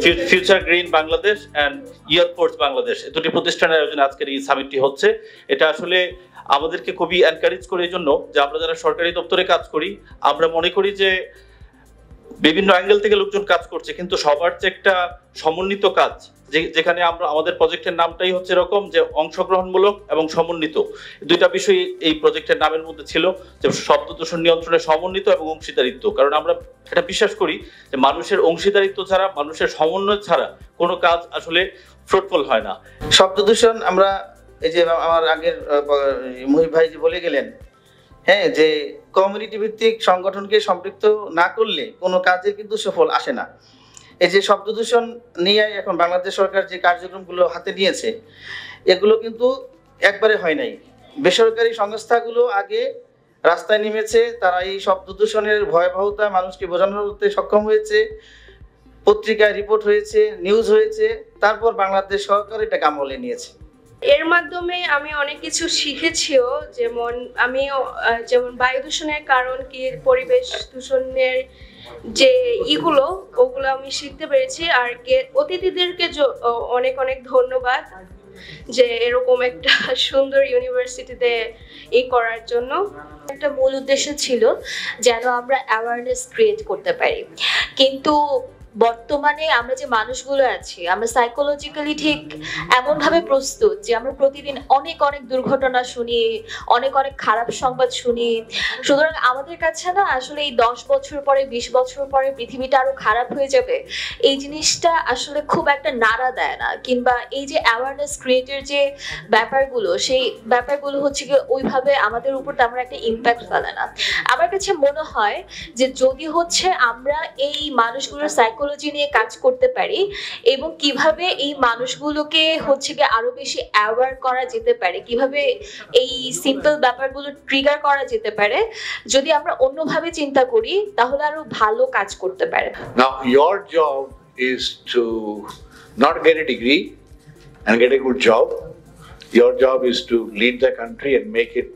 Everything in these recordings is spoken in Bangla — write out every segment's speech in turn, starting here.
Future green Bangladesh and air force Bangladesh, এই দুটি প্রতিষ্ঠানের আয়োজনে আজকের এই সামিটটি হচ্ছে। এটা আসলে আমাদেরকে খুবই এনকারেজ করে এই জন্য যে আমরা যারা সরকারি দপ্তরে কাজ করি, আমরা মনে করি যে বিভিন্ন অ্যাঙ্গেল থেকে লোকজন কাজ করছে, কিন্তু সবার যে একটা সমন্বিত কাজ, যেখানে আমরা আমাদের প্রজেক্টের নামটাই হচ্ছে এরকম যে অংশগ্রহণমূলক এবং সমন্বিত, দুইটা বিষয় এই প্রজেক্টের নামের মধ্যে ছিল, যে শব্দ দূষণ নিয়ন্ত্রণে সমন্বিত এবং অংশীদারিত্ব। কারণ আমরা এটা বিশ্বাস করি যে মানুষের অংশীদারিত্ব ছাড়া, মানুষের সমন্বয় ছাড়া কোনো কাজ আসলে ফ্রুটফুল হয় না। শব্দ দূষণ আমরা এই যে আমার আগের মুহিব ভাই যে বলে গেলেন, হ্যাঁ, যে কমিউনিটি ভিত্তিক সংগঠনকে সম্পৃক্ত না করলে কোনো কাজে কিন্তু সফল আসে না। এই যে শব্দ দূষণ নিয়ে এখন বাংলাদেশ সরকার যে কার্যক্রমগুলো হাতে নিয়েছে, এগুলো কিন্তু একবারে হয় নাই। বেসরকারি সংস্থাগুলো আগে রাস্তায় নেমেছে, তারা এই শব্দ দূষণের ভয়াবহতা মানুষকে বোঝানো করতে সক্ষম হয়েছে, পত্রিকায় রিপোর্ট হয়েছে, নিউজ হয়েছে, তারপর বাংলাদেশ সরকার এটা আমলে নিয়েছে। এর মাধ্যমে আমি অনেক কিছু শিখেছিও, যেমন বায়ু দূষণের কারণ কি, পরিবেশ দূষণের যে ওগুলো আমি শিখতে পেরেছি। আর অতিথিদেরকে অনেক অনেক ধন্যবাদ যে এরকম একটা সুন্দর ইউনিভার্সিটিতে করার জন্য। একটা মূল উদ্দেশ্য ছিল যেন আমরা অ্যাওয়ারনেস ক্রিয়েট করতে পারি, কিন্তু বর্তমানে আমরা যে মানুষগুলো আছি, আমরা সাইকোলজিক্যালি ঠিক এমনভাবে প্রস্তুত যে আমরা প্রতিদিন অনেক অনেক দুর্ঘটনা শুনি, অনেক অনেক খারাপ সংবাদ শুনি। সুতরাং আমাদের কাছে না আসলে এই 10 বছর পরে, 20 বছর পরে পৃথিবীটা আরো খারাপ হয়ে যাবে, এই জিনিসটা আসলে খুব একটা নাড়া দেয় না। কিংবা এই যে অ্যাওয়ারনেস ক্রিয়েটের যে ব্যাপারগুলো, সেই ব্যাপারগুলো হচ্ছে কি ওইভাবে আমাদের উপর তেমন একটা ইম্প্যাক্ট ফেলে না। আমার কাছে মনে হয় যে যদি হচ্ছে আমরা এই মানুষগুলোর সাইকোলজি নিয়ে কাজ করতে পারি এবং কিভাবে এই মানুষগুলোকে হচ্ছে কি আরো বেশি অ্যাওয়ার করা যেতে পারে, কিভাবে এই সিম্পল ব্যাপারগুলো ট্রিগার করা যেতে পারে, যদি আমরা অন্যভাবে চিন্তা করি তাহলে আরো ভালো কাজ করতে পারে। Now your job is to not get a degree and get a good job. Your job is to lead the country and make it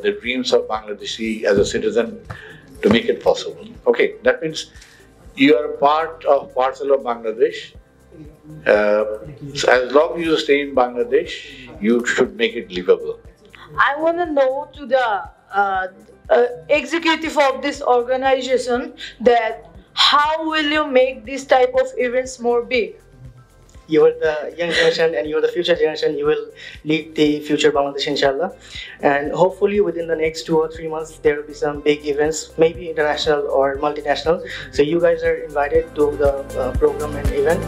the dreams of Bangladeshi as a citizen to make it possible. Okay, that means you are parcel of Bangladesh. So as long as you stay in Bangladesh, you should make it livable. I want to know to the executive of this organization that how will you make this type of events more big? You are the young generation and you are the future generation. You will lead the future Bangladesh, inshallah. And hopefully within the next 2 or 3 months, there will be some big events, maybe international or multinational. So you guys are invited to the program and event.